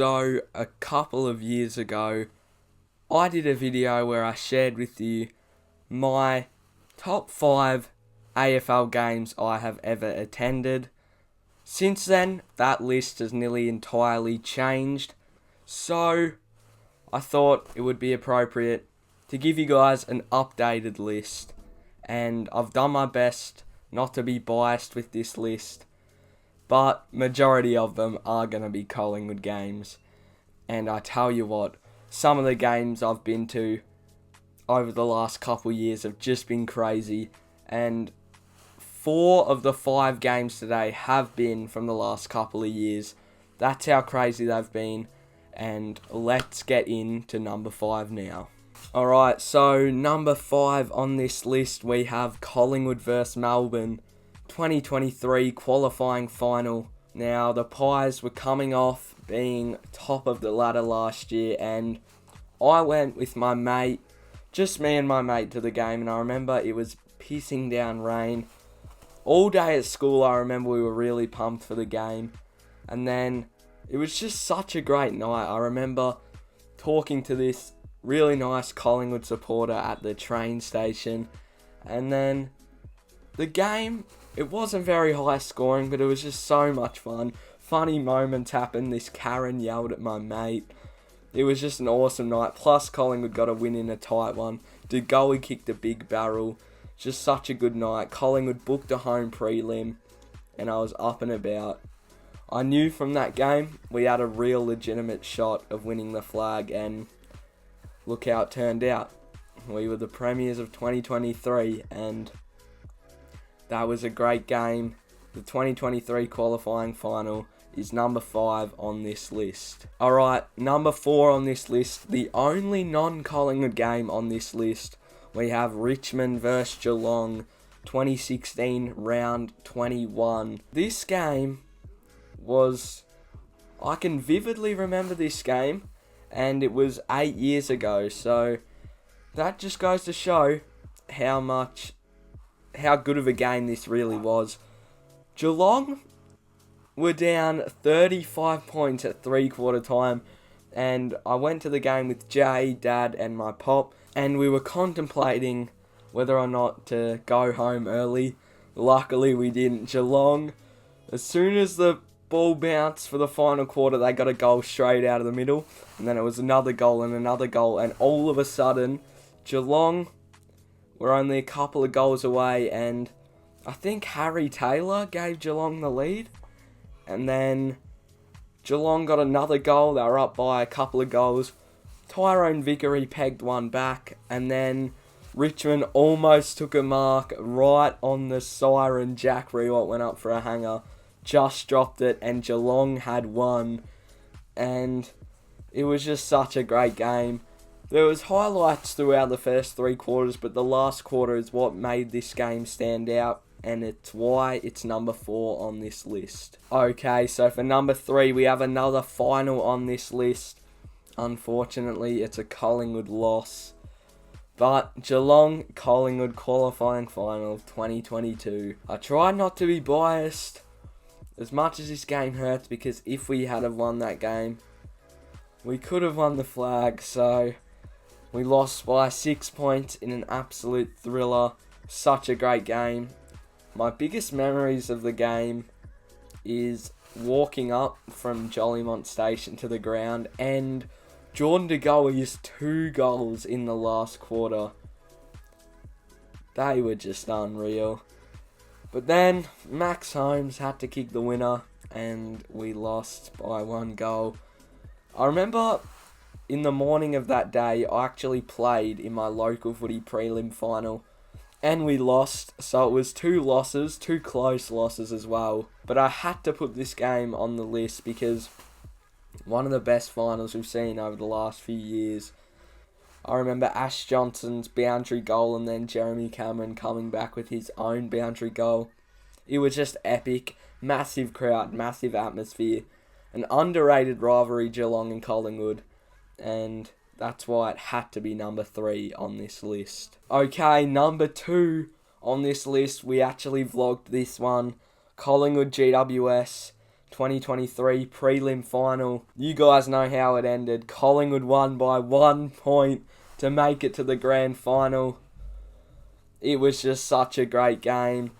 So, a couple of years ago, I did a video where I shared with you my top 5 AFL games I have ever attended. Since then, that list has nearly entirely changed. So, I thought it would be appropriate to give you guys an updated list. And I've done my best not to be biased with this list, but majority of them are going to be Collingwood games. And I tell you what, some of the games I've been to over the last couple years have just been crazy. And 4 of the 5 games today have been from the last couple of years. That's how crazy they've been. And let's get into number 5 now. Alright, so number 5 on this list we have Collingwood vs Melbourne 2023 qualifying final. Now, the Pies were coming off being top of the ladder last year, and I went with my mate, just me and my mate, to the game, and I remember it was pissing down rain. All day at school, I remember we were really pumped for the game, and then it was just such a great night. I remember talking to this really nice Collingwood supporter at the train station, and then the game, it wasn't very high scoring, but it was just so much fun. Funny moments happened. This Karen yelled at my mate. It was just an awesome night. Plus, Collingwood got a win in a tight one. Dugowie kicked a big barrel. Just such a good night. Collingwood booked a home prelim, and I was up and about. I knew from that game we had a real legitimate shot of winning the flag, and look how it turned out. We were the premiers of 2023, and that was a great game. The 2023 qualifying final is number 5 on this list. Alright, number 4 on this list, the only non-Collingwood game on this list, we have Richmond vs Geelong 2016 round 21. This game was, I can vividly remember this game, and it was 8 years ago, so that just goes to show how good of a game this really was. Geelong were down 35 points at 3/4 time, and I went to the game with Jay, Dad and my pop, and we were contemplating whether or not to go home early. Luckily we didn't. Geelong, as soon as the ball bounced for the final quarter, they got a goal straight out of the middle, and then it was another goal, and all of a sudden Geelong were only a couple of goals away, and I think Harry Taylor gave Geelong the lead, and then Geelong got another goal. They were up by a couple of goals. Tyrone Vickery pegged one back, and then Richmond almost took a mark right on the siren. Jack Riewoldt went up for a hanger, just dropped it, and Geelong had won, and it was just such a great game. There was highlights throughout the first 3 quarters, but the last quarter is what made this game stand out, and it's why it's number 4 on this list. Okay, so for number 3, we have another final on this list. Unfortunately, it's a Collingwood loss. But Geelong Collingwood qualifying final of 2022. I tried not to be biased as much as this game hurts, because if we had have won that game, we could have won the flag. So we lost by 6 points in an absolute thriller. Such a great game. My biggest memories of the game is walking up from Jollymont Station to the ground and Jordan Dugowie's 2 goals in the last quarter. They were just unreal. But then Max Holmes had to kick the winner, and we lost by 1 goal. I remember in the morning of that day, I actually played in my local footy prelim final, and we lost, so it was 2 losses, 2 close losses as well. But I had to put this game on the list because one of the best finals we've seen over the last few years. I remember Ash Johnson's boundary goal, and then Jeremy Cameron coming back with his own boundary goal. It was just epic. Massive crowd, massive atmosphere. An underrated rivalry, Geelong and Collingwood. And that's why it had to be number 3 on this list. Okay, number 2 on this list. We actually vlogged this one. Collingwood GWS 2023 prelim final. You guys know how it ended. Collingwood won by 1 point to make it to the grand final. It was just such a great game.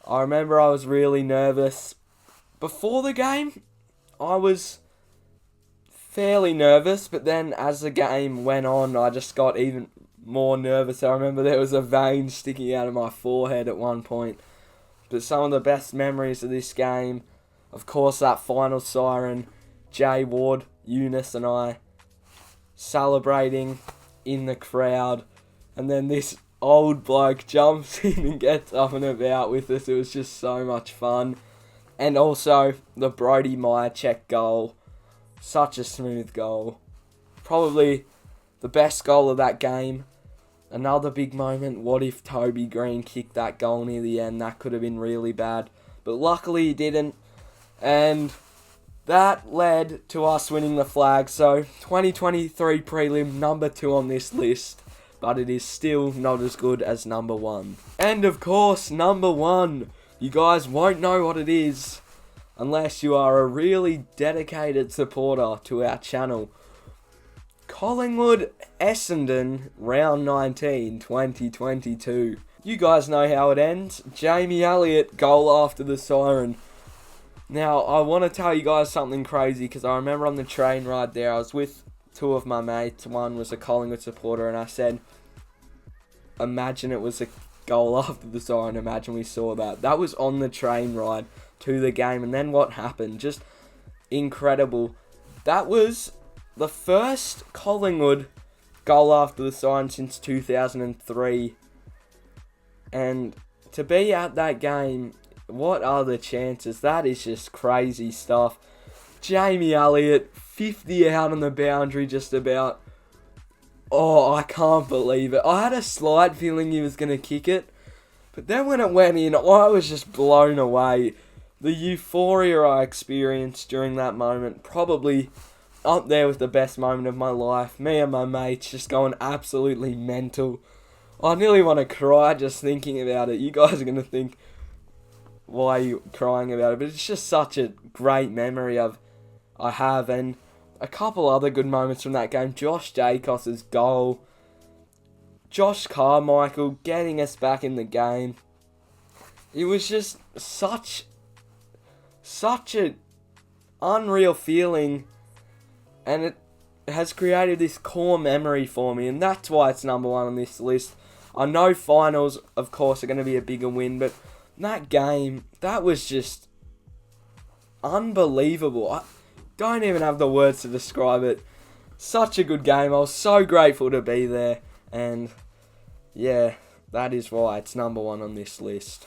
I remember I was really nervous. Before the game, I was fairly nervous, but then as the game went on, I just got even more nervous. I remember there was a vein sticking out of my forehead at one point. But some of the best memories of this game, of course, that final siren, Jay Ward, Eunice and I celebrating in the crowd, and then this old bloke jumps in and gets up and about with us. It was just so much fun. And also the Brody Myercheck goal. Such a smooth goal. Probably the best goal of that game. Another big moment. What if Toby Green kicked that goal near the end? That could have been really bad. But luckily he didn't. And that led to us winning the flag. So 2023 prelim number 2 on this list. But it is still not as good as number 1. And of course, number 1. You guys won't know what it is unless you are a really dedicated supporter to our channel. Collingwood Essendon round 19 2022. You guys know how it ends. Jamie Elliott goal after the siren. Now I want to tell you guys something crazy, because I remember on the train ride there I was with 2 of my mates. One was a Collingwood supporter, and I said, imagine it was a goal after the siren. Imagine we saw that. That was on the train ride to the game. And then what happened? Just incredible. That was the first Collingwood goal after the siren since 2003. And to be at that game, what are the chances? That is just crazy stuff. Jamie Elliott, 50 out on the boundary just about. Oh, I can't believe it. I had a slight feeling he was going to kick it. But then when it went in, I was just blown away. The euphoria I experienced during that moment, probably up there with the best moment of my life. Me and my mates just going absolutely mental. I nearly want to cry just thinking about it. You guys are going to think, why are you crying about it? But it's just such a great memory I have. And a couple other good moments from that game. Josh Jacobs' goal. Josh Carmichael getting us back in the game. It was just such an unreal feeling. And it has created this core memory for me. And that's why it's number 1 on this list. I know finals, of course, are going to be a bigger win. But that game, that was just unbelievable. I don't even have the words to describe it. Such a good game. I was so grateful to be there. And yeah, that is why it's number 1 on this list.